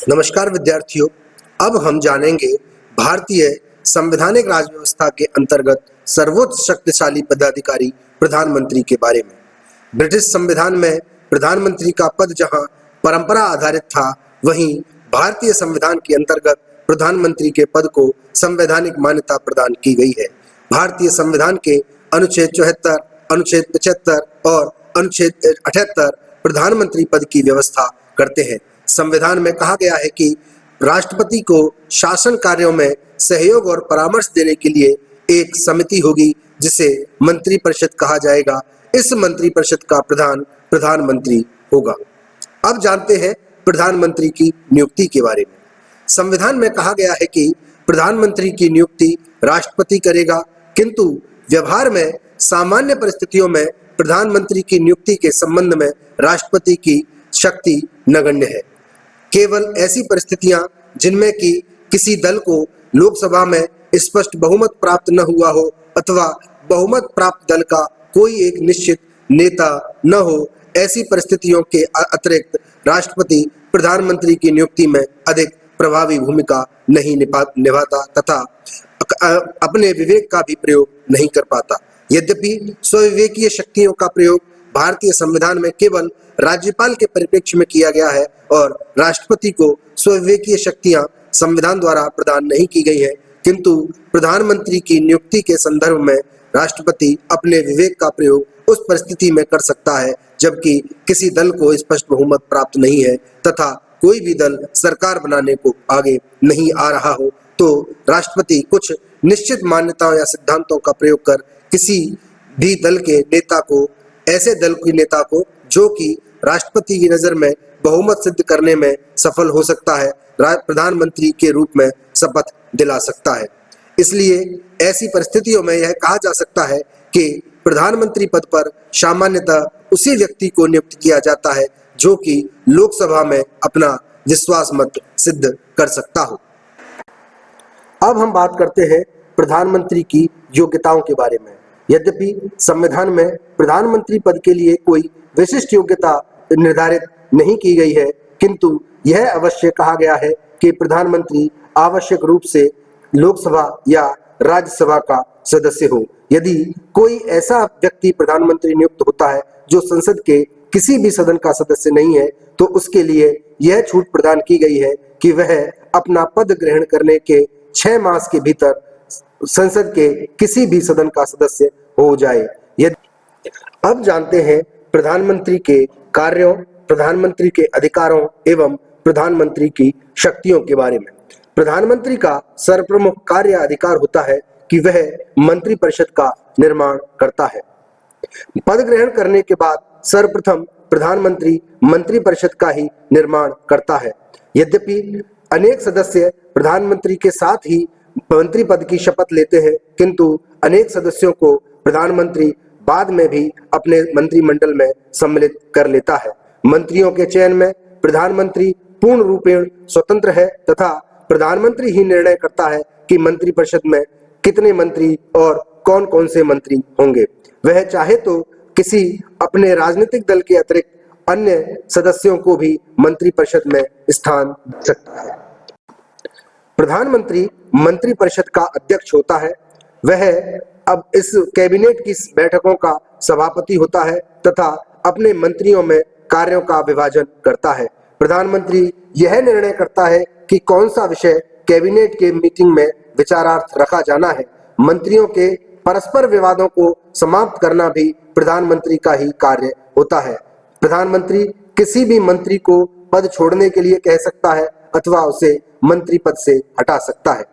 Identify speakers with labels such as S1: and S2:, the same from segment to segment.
S1: नमस्कार विद्यार्थियों, अब हम जानेंगे भारतीय संवैधानिक राज व्यवस्था के अंतर्गत सर्वोच्च शक्तिशाली पदाधिकारी प्रधानमंत्री के बारे में। ब्रिटिश संविधान में प्रधानमंत्री का पद जहां परंपरा आधारित था, वहीं भारतीय संविधान के अंतर्गत प्रधानमंत्री के पद को संवैधानिक मान्यता प्रदान की गई है। भारतीय संविधान के अनुच्छेद 74, अनुच्छेद 75 और अनुच्छेद 78 प्रधानमंत्री पद की व्यवस्था करते हैं। संविधान में कहा गया है कि राष्ट्रपति को शासन कार्यों में सहयोग और परामर्श देने के लिए एक समिति होगी, जिसे मंत्रिपरिषद कहा जाएगा। इस मंत्रिपरिषद का प्रधान प्रधानमंत्री होगा। अब जानते हैं प्रधानमंत्री की नियुक्ति के बारे में। संविधान में कहा गया है कि प्रधानमंत्री की नियुक्ति राष्ट्रपति करेगा, किंतु व्यवहार में सामान्य परिस्थितियों में प्रधानमंत्री की नियुक्ति के संबंध में राष्ट्रपति की शक्ति नगण्य है। केवल ऐसी परिस्थितियां जिनमें कि किसी दल को लोकसभा में स्पष्ट बहुमत प्राप्त न हुआ हो अथवा बहुमत प्राप्त दल का कोई एक निश्चित नेता न हो, ऐसी परिस्थितियों के अतिरिक्त राष्ट्रपति प्रधानमंत्री की नियुक्ति में अधिक प्रभावी भूमिका नहीं निभाता तथा अपने विवेक का भी प्रयोग नहीं कर पाता। यद्यपि स्वविवेकीय शक्तियों का प्रयोग भारतीय संविधान में केवल राज्यपाल के परिप्रेक्ष्य में किया गया है और राष्ट्रपति को स्वविवेकीय शक्तियां संविधान द्वारा प्रदान नहीं की गई है, किंतु प्रधानमंत्री की नियुक्ति के संदर्भ में राष्ट्रपति अपने विवेक का प्रयोग उस परिस्थिति में कर सकता है जबकि किसी दल को स्पष्ट बहुमत प्राप्त नहीं है तथा कोई भी दल सरकार बनाने को आगे नहीं आ रहा हो, तो राष्ट्रपति कुछ निश्चित मान्यताओं या सिद्धांतों का प्रयोग कर किसी भी दल के नेता को, ऐसे दल के नेता को जो कि राष्ट्रपति की नजर में बहुमत सिद्ध करने में सफल हो सकता है, प्रधानमंत्री के रूप में शपथ दिला सकता है। इसलिए ऐसी परिस्थितियों में यह कहा जा सकता है कि प्रधानमंत्री पद पर सामान्यतः उसी व्यक्ति को नियुक्त किया जाता है जो कि लोकसभा में अपना विश्वास मत सिद्ध कर सकता हो। अब हम बात करते हैं प्रधानमंत्री की योग्यताओं के बारे में। यद्यपि संविधान में प्रधानमंत्री पद के लिए कोई विशिष्ट योग्यता निर्धारित नहीं की गई है, किंतु यह अवश्य कहा गया है कि प्रधानमंत्री आवश्यक रूप से लोकसभा या राज्यसभा का सदस्य हो। यदि कोई ऐसा व्यक्ति प्रधानमंत्री नियुक्त होता है जो संसद के किसी भी सदन का सदस्य नहीं है, तो उसके लिए यह छूट प्रदान की गई है कि वह अपना पद ग्रहण करने के 6 मास के भीतर संसद के किसी भी सदन का सदस्य हो जाए। अब जानते हैं प्रधानमंत्री के कार्यों, प्रधानमंत्री के अधिकारों एवं प्रधानमंत्री की शक्तियों के बारे में। प्रधानमंत्री का सर्वप्रमुख कार्य अधिकार होता है कि वह मंत्रिपरिषद का निर्माण करता है। पद ग्रहण करने के बाद सर्वप्रथम प्रधानमंत्री मंत्रिपरिषद का ही निर्माण करता है। यद्यपि अनेक सदस्य प्रधानमंत्री के साथ ही मंत्री पद की शपथ लेते हैं, किंतु अनेक सदस्यों को प्रधानमंत्री बाद में भी अपने मंत्रिमंडल में सम्मिलित कर लेता है। मंत्रियों के चयन में प्रधानमंत्री पूर्ण रूपेण स्वतंत्र है तथा प्रधानमंत्री ही निर्णय करता है कि मंत्रिपरिषद में कितने मंत्री और कौन कौन से मंत्री होंगे। वह चाहे तो किसी अपने राजनीतिक दल के अतिरिक्त अन्य सदस्यों को भी मंत्रिपरिषद में स्थान दे सकता है। प्रधानमंत्री मंत्रिपरिषद का अध्यक्ष होता है। वह अब इस कैबिनेट की बैठकों का सभापति होता है तथा अपने मंत्रियों में कार्यों का विभाजन करता है। प्रधानमंत्री यह निर्णय करता है कि कौन सा विषय कैबिनेट के मीटिंग में विचारार्थ रखा जाना है। मंत्रियों के परस्पर विवादों को समाप्त करना भी प्रधानमंत्री का ही कार्य होता है। प्रधानमंत्री किसी भी मंत्री को पद छोड़ने के लिए कह सकता है अथवा उसे मंत्री पद से हटा सकता है।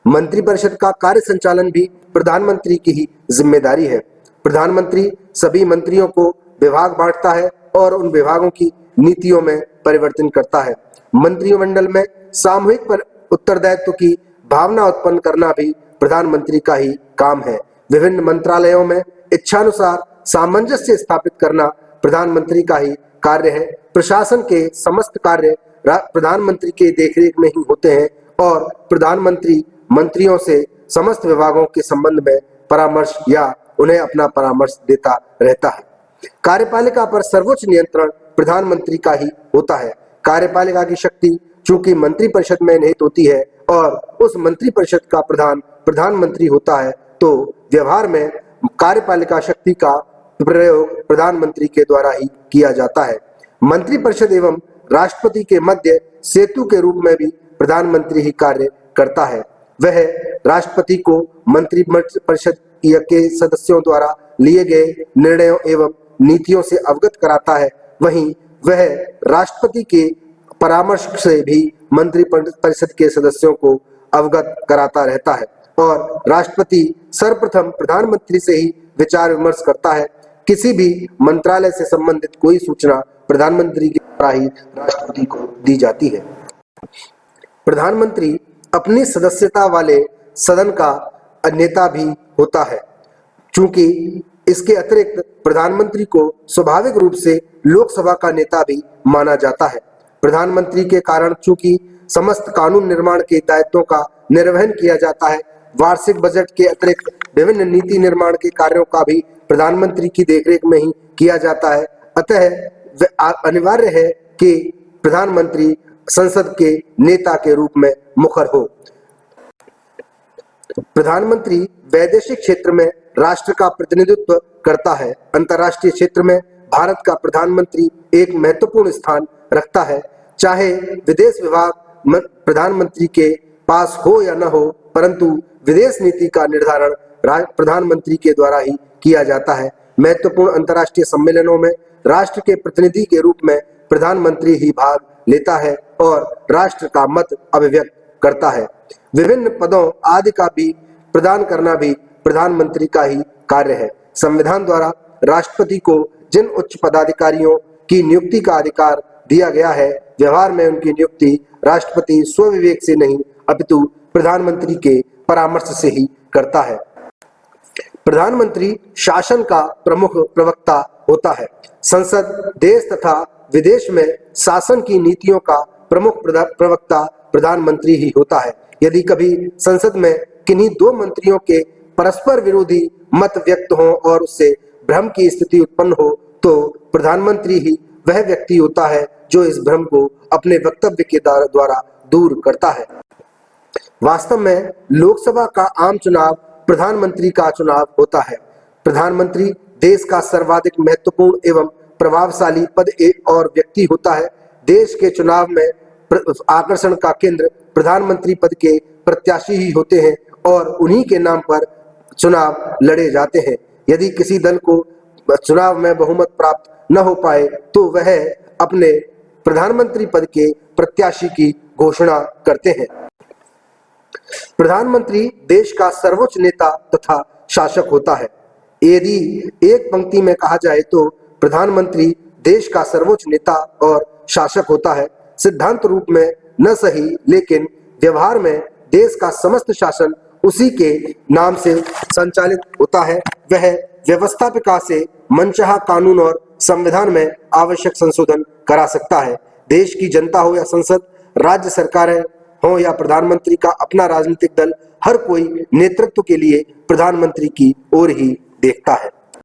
S1: मंत्रिपरिषद का कार्य संचालन भी प्रधानमंत्री की ही जिम्मेदारी है। प्रधानमंत्री सभी मंत्रियों को विभाग बांटता है और उन विभागों की नीतियों में परिवर्तन करता है। मंत्रिमंडल में सामूहिक पर उत्तरदायित्व की भावना उत्पन्न करना भी प्रधानमंत्री का ही काम है। विभिन्न मंत्रालयों में इच्छानुसार सामंजस्य स्थापित करना प्रधानमंत्री का ही कार्य है। प्रशासन के समस्त कार्य प्रधानमंत्री के देखरेख में ही होते हैं और प्रधानमंत्री मंत्रियों से समस्त विभागों के संबंध में परामर्श या उन्हें अपना परामर्श देता रहता है। कार्यपालिका पर सर्वोच्च नियंत्रण प्रधानमंत्री का ही होता है। कार्यपालिका की शक्ति चूंकि मंत्रिपरिषद में निहित होती है और उस मंत्रिपरिषद का प्रधान प्रधानमंत्री होता है, तो व्यवहार में कार्यपालिका शक्ति का प्रयोग प्रधानमंत्री के द्वारा ही किया जाता है। मंत्रिपरिषद एवं राष्ट्रपति के मध्य सेतु के रूप में भी प्रधानमंत्री ही कार्य करता है। वह राष्ट्रपति को मंत्रिपरिषद के सदस्यों द्वारा लिए गए निर्णयों एवं नीतियों से अवगत कराता है। वहीं वह राष्ट्रपति के परामर्श से भी मंत्रिपरिषद के सदस्यों को अवगत कराता रहता है और राष्ट्रपति सर्वप्रथम प्रधानमंत्री से ही विचार विमर्श करता है। किसी भी मंत्रालय से संबंधित कोई सूचना प्रधानमंत्री के द्वारा ही राष्ट्रपति को दी जाती है। प्रधानमंत्री अपनी सदस्यता वाले सदन का नेता भी होता है। चूंकि इसके अतिरिक्त प्रधानमंत्री को स्वाभाविक रूप से लोकसभा का नेता भी माना जाता है। प्रधानमंत्री के कारण चूंकि समस्त कानून निर्माण के दायित्वों का निर्वहन किया जाता है, वार्षिक बजट के अतिरिक्त विभिन्न नीति निर्माण के कार्यों का भी प्रधानमंत्री की देखरेख में ही किया जाता है। अतः अनिवार्य है कि प्रधानमंत्री संसद के नेता के रूप में मुखर हो। प्रधानमंत्री वैदेशिक क्षेत्र में राष्ट्र का प्रतिनिधित्व करता है। अंतर्राष्ट्रीय क्षेत्र में भारत का प्रधानमंत्री एक महत्वपूर्ण स्थान रखता है। चाहे विदेश विभाग प्रधानमंत्री के पास हो या न हो, परंतु विदेश नीति का निर्धारण प्रधानमंत्री के द्वारा ही किया जाता है। महत्वपूर्ण अंतर्राष्ट्रीय सम्मेलनों में राष्ट्र के प्रतिनिधि के रूप में प्रधानमंत्री ही भाग लेता है और राष्ट्र का मत अभिव्यक्त करता है। विभिन्न पदों आदि का भी प्रदान करना भी प्रधानमंत्री का ही कार्य है। संविधान द्वारा राष्ट्रपति को जिन उच्च पदाधिकारियों की नियुक्ति का अधिकार दिया गया है, व्यवहार में उनकी नियुक्ति राष्ट्रपति स्वविवेक से नहीं अपितु प्रधानमंत्री के परामर्श से ही करता है। प्रधानमंत्री शासन का प्रमुख प्रवक्ता होता है। संसद, देश तथा विदेश में शासन की नीतियों का प्रमुख प्रवक्ता प्रधानमंत्री ही होता है। यदि कभी संसद में किन्हीं दो मंत्रियों के परस्पर विरोधी मत व्यक्त हो और उससे भ्रम की स्थिति उत्पन्न हो, तो प्रधानमंत्री ही वह व्यक्ति होता है जो इस भ्रम को अपने वक्तव्य के द्वारा दूर करता है। वास्तव में लोकसभा का आम चुनाव प्रधानमंत्री का चुनाव होता है। प्रधानमंत्री देश का सर्वाधिक महत्वपूर्ण एवं प्रभावशाली पद और व्यक्ति होता है। देश के चुनाव में आकर्षण का केंद्र प्रधानमंत्री पद के प्रत्याशी ही होते हैं और उन्हीं के नाम पर चुनाव लड़े जाते हैं। यदि किसी दल को चुनाव में बहुमत प्राप्त न हो पाए, तो वह अपने प्रधानमंत्री पद के प्रत्याशी की घोषणा करते हैं। प्रधानमंत्री देश का सर्वोच्च नेता तथा शासक होता है। यदि एक पंक्ति में कहा जाए तो प्रधानमंत्री देश का सर्वोच्च नेता और शासक होता है। सिद्धांत रूप में न सही, लेकिन व्यवहार में देश का समस्त शासन उसी के नाम से संचालित होता है। वह व्यवस्थापिका से मनचाहा कानून और संविधान में आवश्यक संशोधन करा सकता है। देश की जनता हो या संसद, राज्य सरकारें हो या प्रधानमंत्री का अपना राजनीतिक दल, हर कोई नेतृत्व के लिए प्रधानमंत्री की ओर ही देखता है।